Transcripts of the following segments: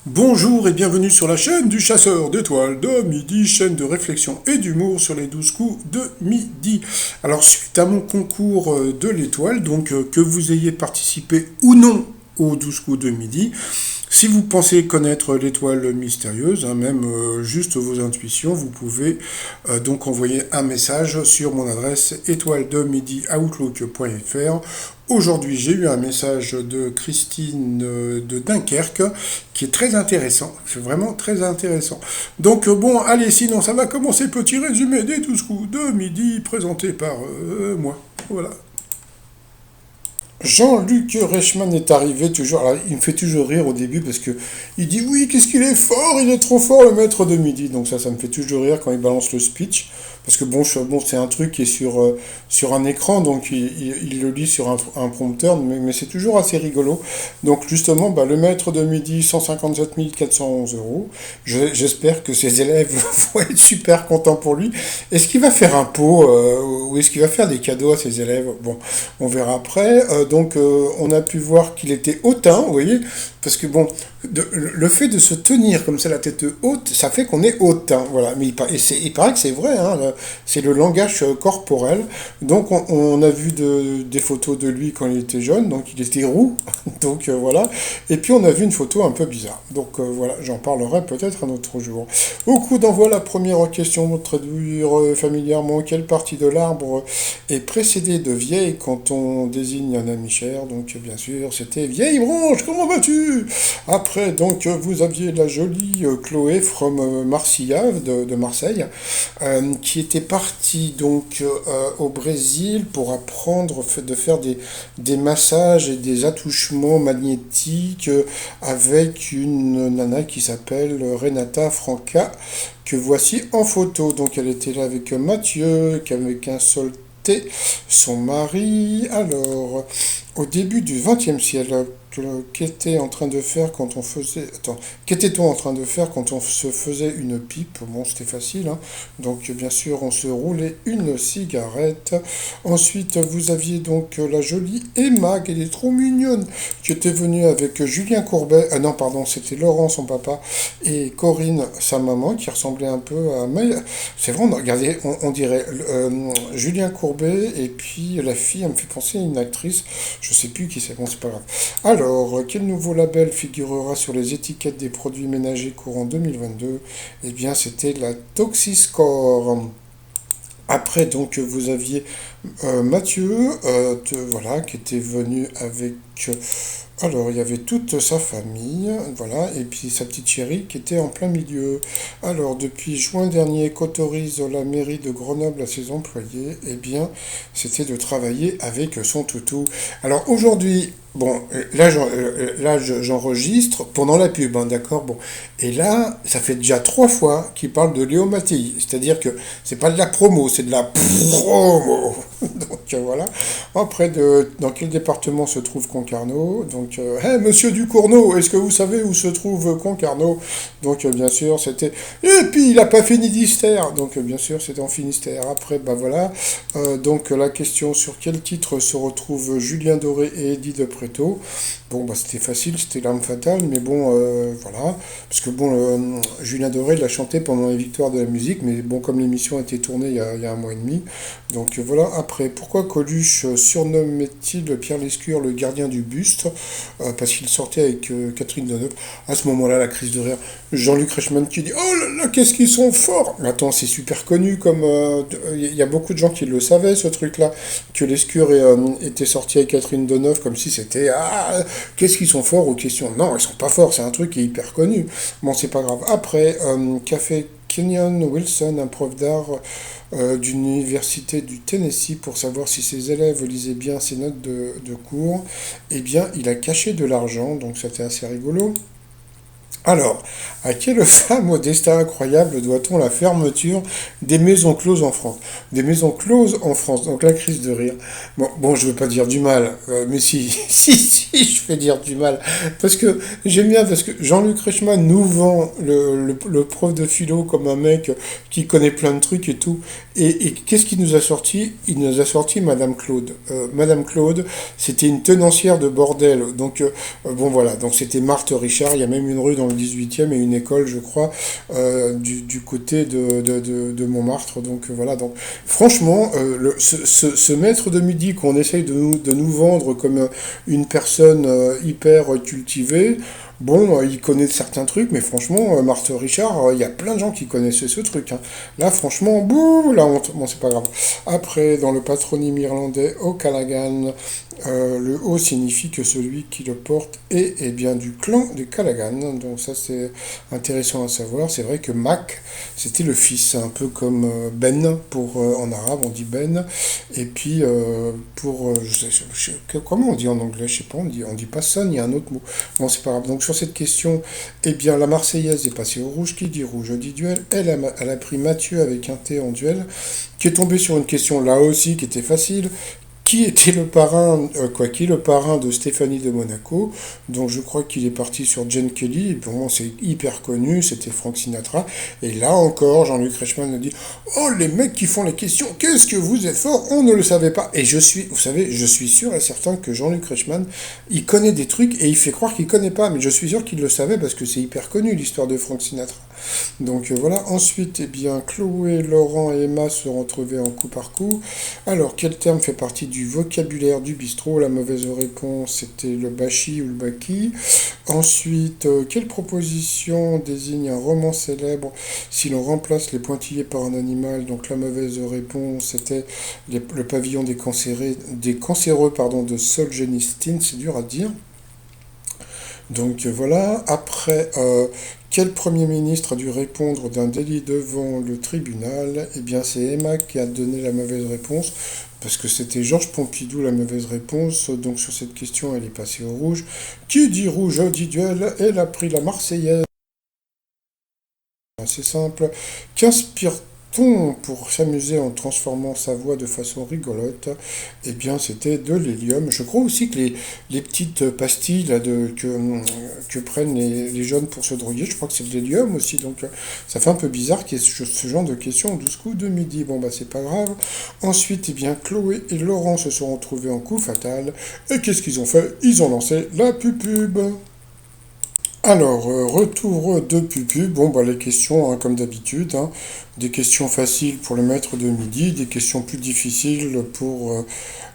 Bonjour et bienvenue sur la chaîne du chasseur d'étoiles de midi, chaîne de réflexion et d'humour sur les 12 coups de midi. Alors suite à mon concours de l'étoile, donc que vous ayez participé ou non aux 12 coups de midi, si vous pensez connaître l'étoile mystérieuse, même juste vos intuitions, vous pouvez donc envoyer un message sur mon adresse étoile-de-midi@outlook.fr. Aujourd'hui, j'ai eu un message de Christine de Dunkerque qui est très intéressant. C'est vraiment très intéressant. Donc bon, allez, sinon ça va commencer. Petit résumé des 12 coups de midi présenté par moi. Voilà. Jean-Luc Reichmann est arrivé toujours. Alors, il me fait toujours rire au début parce que il dit oui, qu'est-ce qu'il est fort, il est trop fort le maître de midi. Donc ça me fait toujours rire quand il balance le speech. Parce que bon c'est un truc qui est sur un écran, donc il le lit sur un prompteur, mais c'est toujours assez rigolo. Donc justement, le maître de midi, 157 411 euros. J'espère que ses élèves vont être super contents pour lui. Est-ce qu'il va faire un pot ou est-ce qu'il va faire des cadeaux à ses élèves? Bon, on verra après. On a pu voir qu'il était hautain, vous voyez, parce que bon, le fait de se tenir comme ça la tête haute, ça fait qu'on est hautain, voilà. Mais il paraît que c'est vrai, hein, c'est le langage corporel. Donc on a vu des photos de lui quand il était jeune, donc il était roux, donc voilà. Et puis on a vu une photo un peu bizarre. Donc voilà, j'en parlerai peut-être un autre jour. Au coup d'envoi, la première question de traduire familièrement quelle partie de l'arbre est précédée de vieille quand on désigne un ami cher. Donc bien sûr, c'était vieille branche, comment vas-tu? Après, donc, vous aviez la jolie Chloé from Marcilla de Marseille, qui était partie donc au Brésil pour apprendre de faire des massages et des attouchements magnétiques avec une nana qui s'appelle Renata Franca, que voici en photo. Donc elle était là avec Mathieu, avec un solté, son mari. Alors, au début du XXe siècle, qu'était en train de faire quand on faisait... Attends, qu'était-on en train de faire quand on se faisait une pipe? Bon, c'était facile, hein. Donc, bien sûr, on se roulait une cigarette. Ensuite, vous aviez donc la jolie Emma, qui était trop mignonne, qui était venue avec Julien Courbet. Ah non, pardon, c'était Laurent, son papa, et Corinne, sa maman, qui ressemblait un peu à... C'est vrai, regardez, on dirait Julien Courbet, et puis la fille, elle me fait penser à une actrice, je sais plus qui c'est, bon, c'est pas grave. Alors, quel nouveau label figurera sur les étiquettes des produits ménagers courant 2022? Eh bien, c'était la Toxiscore. Après, donc, vous aviez Mathieu, voilà, qui était venu avec... alors, il y avait toute sa famille, voilà, et puis sa petite chérie qui était en plein milieu. Alors, depuis juin dernier, qu'autorise la mairie de Grenoble à ses employés? Eh bien, c'était de travailler avec son toutou. Alors, aujourd'hui, bon, j'enregistre pendant la pub, hein, d'accord, bon. Et là, ça fait déjà 3 fois qu'il parle de Léo Mattei, c'est-à-dire que c'est pas de la promo, c'est de la promo. Donc voilà. Après, dans quel département se trouve Concarneau? Donc, hey, monsieur Ducournau, est-ce que vous savez où se trouve Concarneau? Donc, bien sûr, c'était. Et puis, il n'a pas fini d'Istère. Donc, bien sûr, c'était en Finistère. Après, voilà. Donc, la question sur quel titre se retrouvent Julien Doré et Eddie de Préto? Bon, c'était facile, c'était L'Arme Fatale, mais bon, voilà. Parce que bon, Julien Doré l'a chanté pendant les victoires de la musique, mais bon, comme l'émission a été tournée il y a un mois et demi. Donc voilà. Après, pourquoi Coluche surnommait-il Pierre Lescure le gardien du buste? Parce qu'il sortait avec Catherine Deneuve. À ce moment-là, la crise de rire. Jean-Luc Reichmann qui dit oh là là, qu'est-ce qu'ils sont forts! Mais attends, c'est super connu comme. Il y a beaucoup de gens qui le savaient, ce truc-là. Que Lescure était sorti avec Catherine Deneuve comme si c'était ah, qu'est-ce qu'ils sont forts aux questions? Non, ils sont pas forts, c'est un truc qui est hyper connu. Bon, c'est pas grave. Après, Café Kenyon Wilson, un prof d'art d'une université du Tennessee, pour savoir si ses élèves lisaient bien ses notes de cours, eh bien, il a caché de l'argent, donc c'était assez rigolo. Alors, à quelle femme au destin incroyable doit-on la fermeture des maisons closes en France? Des maisons closes en France, donc la crise de rire. Bon, je veux pas dire du mal, mais si, si, je vais dire du mal. Parce que j'aime bien, parce que Jean-Luc Reichmann nous vend le prof de philo comme un mec qui connaît plein de trucs et tout. Et qu'est-ce qu'il nous a sorti? Il nous a sorti Madame Claude. Madame Claude, c'était une tenancière de bordel. Donc, bon voilà, donc c'était Marthe Richard, il y a même une rue dans le 18e et une école, je crois, du côté de Montmartre. Donc voilà, donc franchement, ce maître de midi qu'on essaye de nous vendre comme une personne hyper cultivée, bon, il connaît certains trucs, mais franchement, Marthe Richard, il y a plein de gens qui connaissaient ce truc, hein. Là, franchement, bouh, la honte. Bon, c'est pas grave. Après, dans le patronyme irlandais O'Callaghan, le O signifie que celui qui le porte est bien du clan des Callaghan. Donc ça, c'est intéressant à savoir. C'est vrai que Mac, c'était le fils, un peu comme Ben en arabe, on dit Ben. Et puis comment on dit en anglais? Je sais pas, on dit pas son, il y a un autre mot. Bon, c'est pas grave. Donc sur cette question, eh bien, la Marseillaise est passée au rouge. Qui dit rouge dit duel. Elle a pris Mathieu avec un T en duel, qui est tombé sur une question là aussi qui était facile. Qui était le parrain, qui est le parrain de Stéphanie de Monaco. Donc je crois qu'il est parti sur Jane Kelly. Et bon, c'est hyper connu, c'était Frank Sinatra. Et là encore, Jean-Luc Reichmann nous dit: Oh, les mecs qui font les questions, qu'est-ce que vous êtes forts, on ne le savait pas. Et vous savez, je suis sûr et certain que Jean-Luc Reichmann, il connaît des trucs et il fait croire qu'il connaît pas. Mais je suis sûr qu'il le savait parce que c'est hyper connu l'histoire de Frank Sinatra. Donc voilà. Ensuite, eh bien, Chloé, Laurent et Emma se retrouvaient en coup par coup. Alors, quel terme fait partie du vocabulaire du bistrot? La mauvaise réponse, c'était le bachi ou le baki. Ensuite, quelle proposition désigne un roman célèbre si l'on remplace les pointillés par un animal? Donc la mauvaise réponse, c'était le pavillon des cancéreux de Solzhenitsyn, c'est dur à dire. Donc voilà. Après, quel Premier ministre a dû répondre d'un délit devant le tribunal? Eh bien, c'est Emma qui a donné la mauvaise réponse, parce que c'était Georges Pompidou la mauvaise réponse. Donc sur cette question, elle est passée au rouge. Qui dit rouge dit duel. Elle a pris la Marseillaise. C'est simple. Qu'inspire-t-on pour s'amuser en transformant sa voix de façon rigolote? Eh bien, c'était de l'hélium. Je crois aussi que les petites pastilles là, que prennent les jeunes pour se droguer, je crois que c'est de l'hélium aussi. Donc, ça fait un peu bizarre qu'il y ait ce genre de questions au 12 coups de midi. Bon, bah, c'est pas grave. Ensuite, eh bien, Chloé et Laurent se sont retrouvés en coup fatal. Et qu'est-ce qu'ils ont fait? Ils ont lancé la pub. Alors, retour de Pupu. Bon, bah, les questions, hein, comme d'habitude, hein. Des questions faciles pour le maître de midi, des questions plus difficiles pour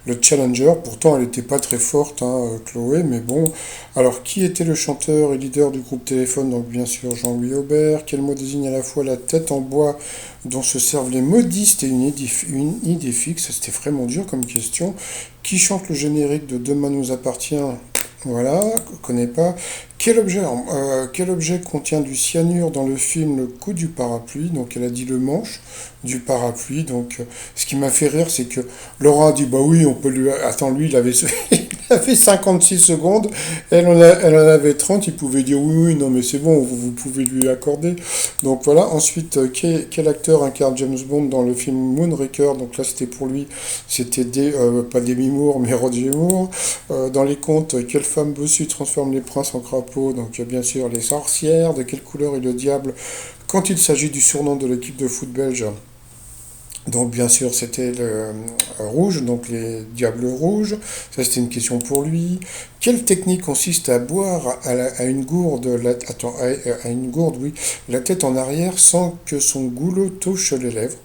le challenger. Pourtant, elle n'était pas très forte, hein, Chloé, mais bon. Alors, qui était le chanteur et leader du groupe Téléphone? Donc, bien sûr, Jean-Louis Aubert. Quel mot désigne à la fois la tête en bois dont se servent les modistes et une idée fixe? C'était vraiment dur comme question. Qui chante le générique de Demain nous appartient? Voilà, je connais pas. Quel objet contient du cyanure dans le film Le coup du parapluie? Donc elle a dit le manche du parapluie. Donc ce qui m'a fait rire, c'est que Laurent a dit bah oui, on peut lui. Attends, lui, il avait, il avait 56 secondes, elle en avait 30, il pouvait dire oui, oui, non, mais c'est bon, vous pouvez lui accorder. Donc voilà, ensuite, quel acteur incarne James Bond dans le film Moonraker? Donc là, c'était pour lui, c'était pas Demi Moore, mais Roger Moore. Dans les contes, quelle femme bossue transforme les princes en crapauds? Donc bien sûr, les sorcières. De quelle couleur est le diable quand il s'agit du surnom de l'équipe de foot belge? Donc bien sûr c'était le rouge, donc les diables rouges. Ça c'était une question pour lui. Quelle technique consiste à boire à une gourde, à une gourde, oui, la tête en arrière sans que son goulot touche les lèvres?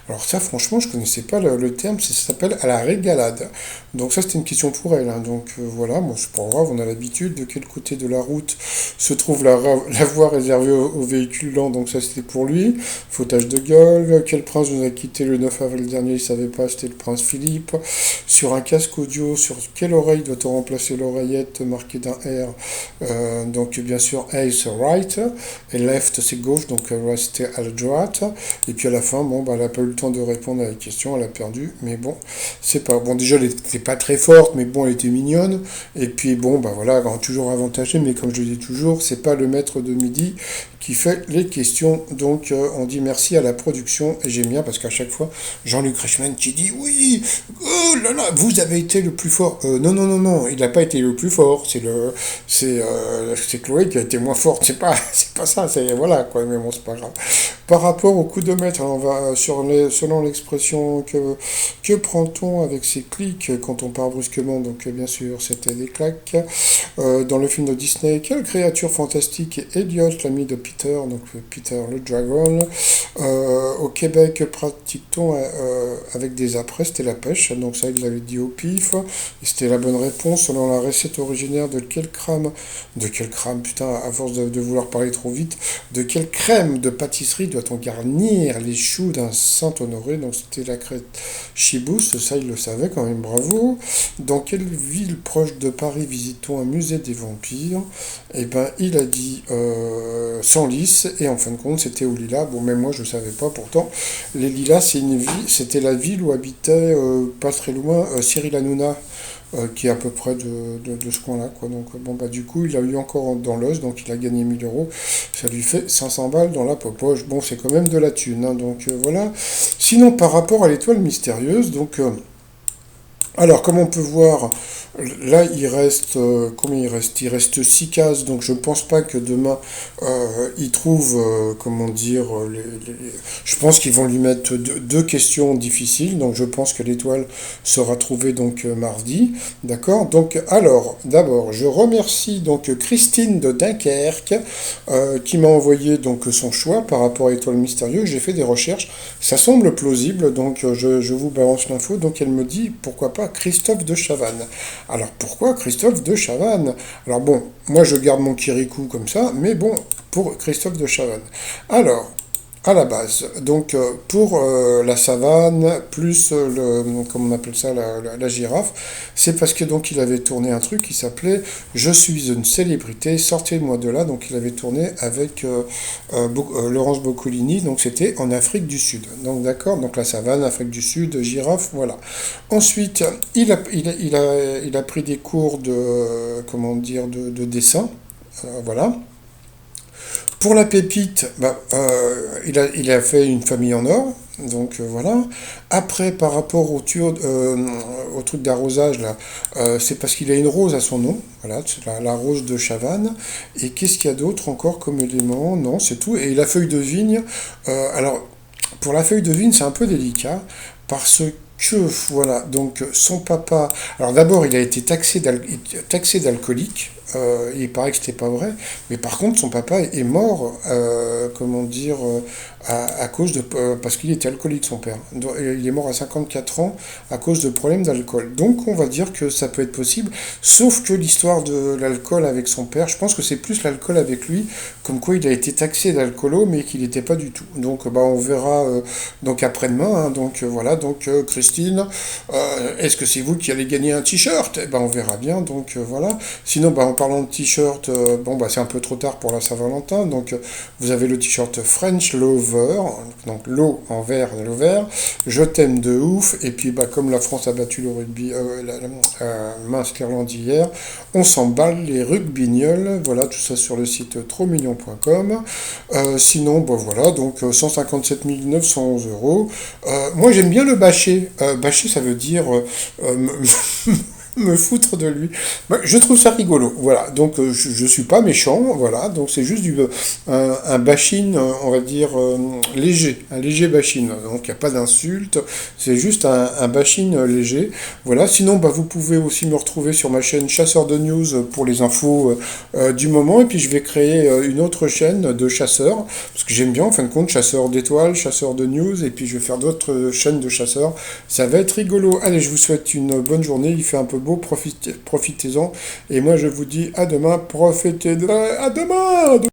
Alors ça franchement je connaissais pas le terme, ça s'appelle à la régalade. Donc ça c'était une question pour elle, hein. Donc voilà, bon c'est pas grave, on a l'habitude. De quel côté de la route se trouve la voie réservée aux véhicules lents? Donc ça c'était pour lui. Fautage de gueule. Quel prince nous a quitté le 9 avril dernier? Il savait pas, c'était le prince Philippe. Sur un casque audio, sur quelle oreille doit-on remplacer l'oreillette marquée d'un R? Donc bien sûr A c'est right, et left c'est gauche, donc right c'était à la droite. Et puis à la fin, bon bah elle a pas eu le temps de répondre à la question, elle a perdu, mais bon, c'est pas bon. Déjà elle était pas très forte, mais bon elle était mignonne. Et puis bon bah voilà, elle a toujours avantagé, mais comme je le dis toujours, c'est pas le maître de midi qui fait les questions. Donc on dit merci à la production, et j'aime bien parce qu'à chaque fois, Jean-Luc Reichmann qui dit oui, oh là là, vous avez été le plus fort. Non, non, non, non, il n'a pas été le plus fort, c'est Chloé qui a été moins forte, c'est pas ça, c'est voilà quoi, mais bon, c'est pas grave. Par rapport au coup de maître, on va sur selon l'expression que prend-on avec ces clics quand on part brusquement, donc bien sûr c'était des claques. Dans le film de Disney, quelle créature fantastique est Elliot, l'ami de Peter, donc Peter le Dragon. Au Québec, pratique-t-on avec des apprêts, c'était la pêche, donc ça il l'avait dit au pif, et c'était la bonne réponse selon la recette originaire de quel crème, putain, à force de vouloir parler trop vite, de quelle crème de pâtisserie doit-on garnir les choux d'un Saint-Honoré, donc c'était la crête Chibousse, ça il le savait quand même, bravo. Dans quelle ville proche de Paris visite-t-on un musée des vampires? Eh ben il a dit Senlis, et en fin de compte c'était aux Lilas, bon même moi je ne savais pas pourtant, les Lilas c'était la ville où habitait pas très loin Cyril Hanouna, qui est à peu près de ce coin-là, quoi. Donc, bon, bah, du coup, il a eu encore dans l'os, donc il a gagné 1 000 euros. Ça lui fait 500 balles dans la poche. Bon, c'est quand même de la thune, hein, donc voilà. Sinon, par rapport à l'étoile mystérieuse, donc, alors, comme on peut voir, là, il reste, combien il reste? Il reste 6 cases, donc je ne pense pas que demain, ils trouvent, comment dire, je pense qu'ils vont lui mettre deux questions difficiles, donc je pense que l'étoile sera trouvée donc mardi, d'accord? Donc, alors, d'abord, je remercie donc Christine de Dunkerque, qui m'a envoyé donc son choix par rapport à l'étoile mystérieuse. J'ai fait des recherches, ça semble plausible, donc je vous balance l'info, donc elle me dit, pourquoi pas Christophe de Chavannes. Alors pourquoi Christophe de Chavannes? Alors bon, moi je garde mon Kirikou comme ça, mais bon, pour Christophe de Chavannes. Alors, à la base, donc pour la savane, plus comment on appelle ça, la girafe, c'est parce que donc il avait tourné un truc qui s'appelait Je suis une célébrité, sortez-moi de là, donc il avait tourné avec Laurence Boccolini, donc c'était en Afrique du Sud. Donc d'accord, donc la savane, Afrique du Sud, girafe, voilà. Ensuite, il a pris des cours de, comment dire, de dessin, voilà. Pour la pépite, bah, il a fait une famille en or, donc voilà. Après, par rapport au truc d'arrosage, là, c'est parce qu'il a une rose à son nom, voilà, c'est la rose de Chavannes. Et qu'est-ce qu'il y a d'autre encore comme élément? Non, c'est tout. Et la feuille de vigne, alors, pour la feuille de vigne, c'est un peu délicat, parce que, voilà, donc son papa, alors d'abord, il a été taxé d'alcoolique. Il paraît que c'était pas vrai, mais par contre son papa est mort, comment dire, à cause de, parce qu'il était alcoolique son père. Il est mort à 54 ans à cause de problèmes d'alcool. Donc on va dire que ça peut être possible, sauf que l'histoire de l'alcool avec son père, je pense que c'est plus l'alcool avec lui, comme quoi il a été taxé d'alcoolo, mais qu'il n'était pas du tout. Donc bah on verra donc après-demain. Hein, donc voilà, donc Christine, est-ce que c'est vous qui allez gagner un t-shirt? Eh ben on verra bien. Donc voilà. Sinon bah en parlant de t-shirt, bon bah c'est un peu trop tard pour la Saint-Valentin, donc vous avez le t-shirt French Lover, donc l'eau en vert, le vert, je t'aime de ouf, et puis bah comme la France a battu le rugby, mince l'Irlande hier, on s'emballe les rugbignoles, voilà tout ça sur le site trotsmignon.com. Sinon bah voilà, donc 157 911 euros. Moi j'aime bien le bâcher, bâcher ça veut dire me foutre de lui. Je trouve ça rigolo, voilà. Donc je suis pas méchant, voilà. Donc c'est juste un bashing, on va dire léger, un léger bashing. Donc il n'y a pas d'insulte, c'est juste un bashing léger. Voilà. Sinon, bah, vous pouvez aussi me retrouver sur ma chaîne Chasseur de News pour les infos du moment. Et puis je vais créer une autre chaîne de chasseurs, parce que j'aime bien en fin de compte chasseur d'étoiles, chasseur de news. Et puis je vais faire d'autres chaînes de chasseurs. Ça va être rigolo. Allez, je vous souhaite une bonne journée. Il fait un peu beau. Profitez-en. Et moi, je vous dis à demain. Profitez de... À demain!